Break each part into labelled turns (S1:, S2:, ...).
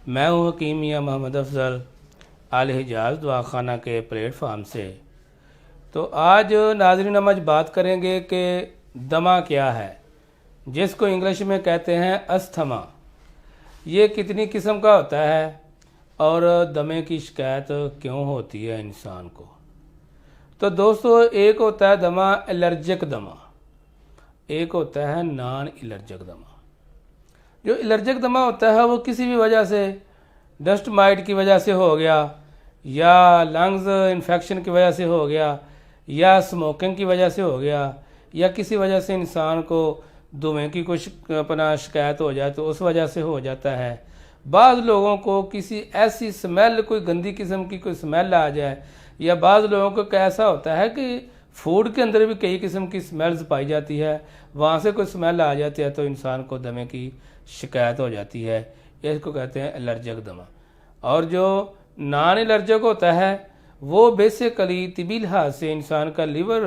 S1: मैं हूँ हकीम मियाँ मोहम्मद अफजल अल हिजाज दवाखाना के प्लेटफार्म से। तो आज नाज़रीन हम आज बात करेंगे कि दमा क्या है, जिसको इंग्लिश में कहते हैं अस्थमा। ये कितनी किस्म का होता है और दमे की शिकायत क्यों होती है इंसान को। तो दोस्तों, एक होता है दमा एलर्जिक दमा, एक होता है नॉन एलर्जिक दमा। जो एलर्जिक दमा होता है वो किसी भी वजह से, डस्ट माइट की वजह से हो गया, या लंग्स इन्फेक्शन की वजह से हो गया, या स्मोकिंग की वजह से हो गया, या किसी वजह से इंसान को धुएं की कुछ अपना शिकायत हो जाए तो उस वजह से हो जाता है। बाज़ लोगों को किसी ऐसी स्मेल, कोई गंदी किस्म की कोई स्मेल आ जाए, या बाज़ लोगों को कैसा होता है कि फूड के अंदर भी कई किस्म की स्मेल्स पाई जाती है, वहाँ से कोई स्मेल आ जाती है तो इंसान को दमे की शिकायत हो जाती है। इसको कहते हैं एलर्जिक दमा। और जो नॉन एलर्जिक होता है वो बेसिकली तिबी लिहाज से इंसान का लिवर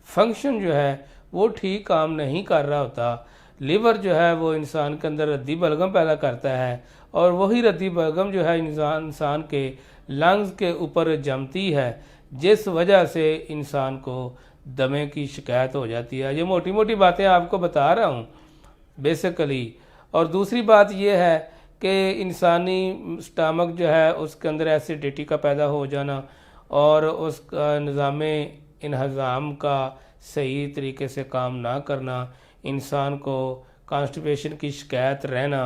S1: फंक्शन जो है वो ठीक काम नहीं कर रहा होता। लिवर जो है वो इंसान के अंदर रद्दी बलगम पैदा करता है, और वही रद्दी बलगम जो है इंसान के लंग्स के ऊपर जमती है, जिस वजह से इंसान को दमे की शिकायत हो जाती है। ये मोटी मोटी बातें आपको बता रहा हूँ बेसिकली। और दूसरी बात यह है कि इंसानी स्टमक जो है उसके अंदर एसिडिटी का पैदा हो जाना, और उसका निज़ाम इन्हज़ाम का सही तरीके से काम ना करना, इंसान को कॉन्स्टिपेशन की शिकायत रहना,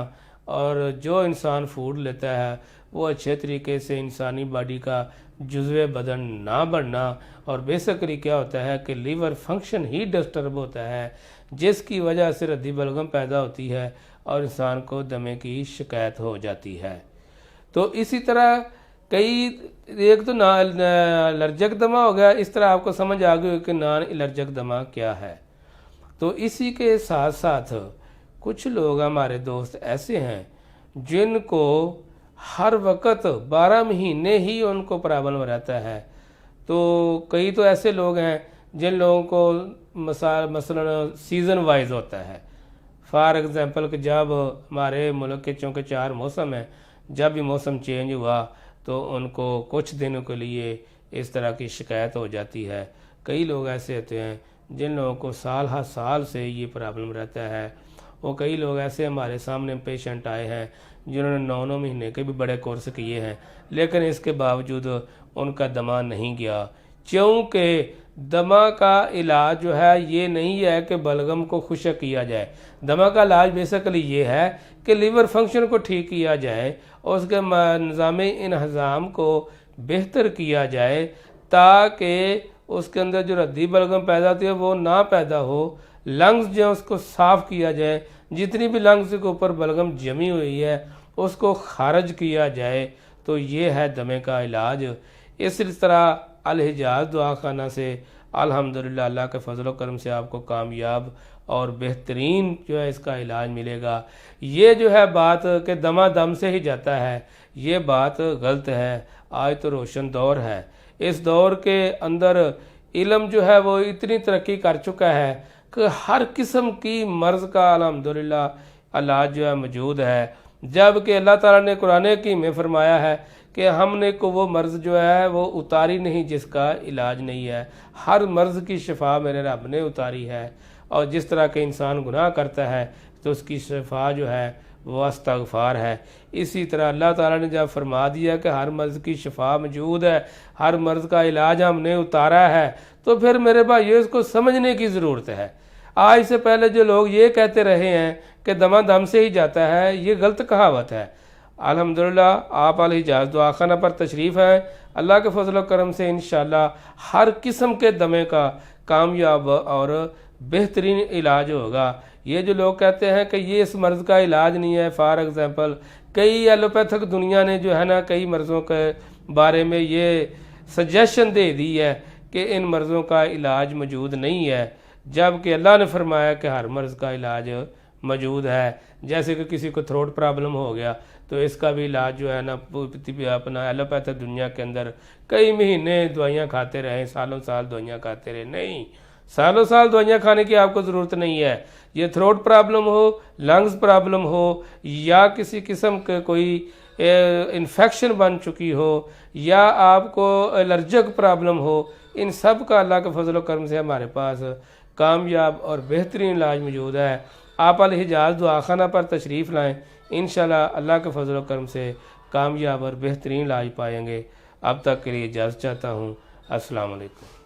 S1: और जो इंसान फूड लेता है वो अच्छे तरीके से इंसानी बॉडी का जुज़वे बदन ना बनना। और बेसिकली क्या होता है कि लीवर फंक्शन ही डिस्टर्ब होता है, जिसकी वजह से रद्दी बलगम पैदा होती है और इंसान को दमे की शिकायत हो जाती है। तो इसी तरह कई, एक तो नॉन एलर्जिक दमा हो गया, इस तरह आपको समझ आ गई कि नॉन एलर्जिक दमा क्या है। तो इसी के साथ साथ कुछ लोग हमारे दोस्त ऐसे हैं जिनको हर वक्त 12 महीने ही उनको प्रॉब्लम रहता है। तो कई तो ऐसे लोग हैं जिन लोगों को मसलन सीज़न वाइज होता है। फॉर एग्ज़ाम्पल कि जब हमारे मुल्क के चूँकि 4 मौसम हैं, जब भी मौसम चेंज हुआ तो उनको कुछ दिनों के लिए इस तरह की शिकायत हो जाती है। कई लोग ऐसे होते हैं जिन लोगों को साल हर साल से ये प्रॉब्लम रहता है। और कई लोग ऐसे हमारे सामने पेशेंट आए हैं जिन्होंने 9 महीने के भी बड़े कोर्स किए हैं, लेकिन इसके बावजूद उनका दमा नहीं गया। क्योंकि दमा का इलाज जो है ये नहीं है कि बलगम को खुश्क किया जाए। दमा का इलाज बेसिकली ये है कि लीवर फंक्शन को ठीक किया जाए और उसके निज़ाम इन्हज़ाम को बेहतर किया जाए, ताकि उसके अंदर जो रद्दी बलगम पैदा होती है वो ना पैदा हो। लंग्स जो उसको साफ़ किया जाए, जितनी भी लंग्स के ऊपर बलगम जमी हुई है उसको खारिज किया जाए। तो ये है दमे का इलाज। इस तरह अल हिजाज दवाखाना से अल्हम्दुलिल्लाह अल्लाह के फजल करम से आपको कामयाब और बेहतरीन जो है इसका इलाज मिलेगा। ये जो है बात कि दमा दम से ही जाता है, ये बात गलत है। आज तो रोशन दौर है, इस दौर के अंदर इल्म जो है वो इतनी तरक्की कर चुका है कि हर किस्म की मर्ज़ का अल्हम्दुलिल्लाह इलाज जो है मौजूद है। जबकि अल्लाह ताला ने कुरान हकीम में फरमाया है कि हमने को वो मर्ज़ जो है वो उतारी नहीं जिसका इलाज नहीं है। हर मर्ज़ की शिफा मेरे रब ने उतारी है, और जिस तरह के इंसान गुनाह करता है तो उसकी शिफा जो है वो इस्तग़फ़ार है। इसी तरह अल्लाह ताला ने जब फरमा दिया कि हर मर्ज़ की शिफा मौजूद है, हर मर्ज़ का इलाज हमने उतारा है, तो फिर मेरे भाई इसको समझने की ज़रूरत है। आज से पहले जो लोग ये कहते रहे हैं कि दमा दम से ही जाता है, ये गलत कहावत है। अल्हम्दुलिल्लाह आप अल हिजाज दवाखाना पर तशरीफ़ है। अल्लाह के फजल करम से इंशाअल्लाह हर किस्म के दमे का कामयाब और बेहतरीन इलाज होगा। ये जो लोग कहते हैं कि ये इस मर्ज़ का इलाज नहीं है, फॉर एग्ज़ाम्पल कई एलोपैथिक दुनिया ने जो है ना कई मर्ज़ों के बारे में ये सजेशन दे दी है कि इन मर्ज़ों का इलाज मौजूद नहीं है, जबकि अल्लाह ने फरमाया कि हर मर्ज़ का इलाज मौजूद है। जैसे कि किसी को थ्रोट प्रॉब्लम हो गया तो इसका भी इलाज जो है ना अपना एलोपैथिक दुनिया के अंदर कई महीने दवाइयाँ खाते रहे, सालों साल दवाइयाँ खाते रहे, नहीं, सालों साल दवाइयाँ खाने की आपको ज़रूरत नहीं है। ये थ्रोट प्रॉब्लम हो, लंग्स प्रॉब्लम हो, या किसी किस्म के कोई इन्फेक्शन बन चुकी हो, या आपको एलर्जिक प्रॉब्लम हो, इन सब का अल्लाह के फजल करम से हमारे पास कामयाब और बेहतरीन इलाज मौजूद है। आप अल हिजाज़ दवाखाना पर तशरीफ़ लाएँ, इंशाल्लाह अल्लाह के फजल करम से कामयाब और बेहतरीन इलाज पाएंगे। अब तक के लिए इजाज़त चाहता हूँ। अस्सलाम वालेकुम।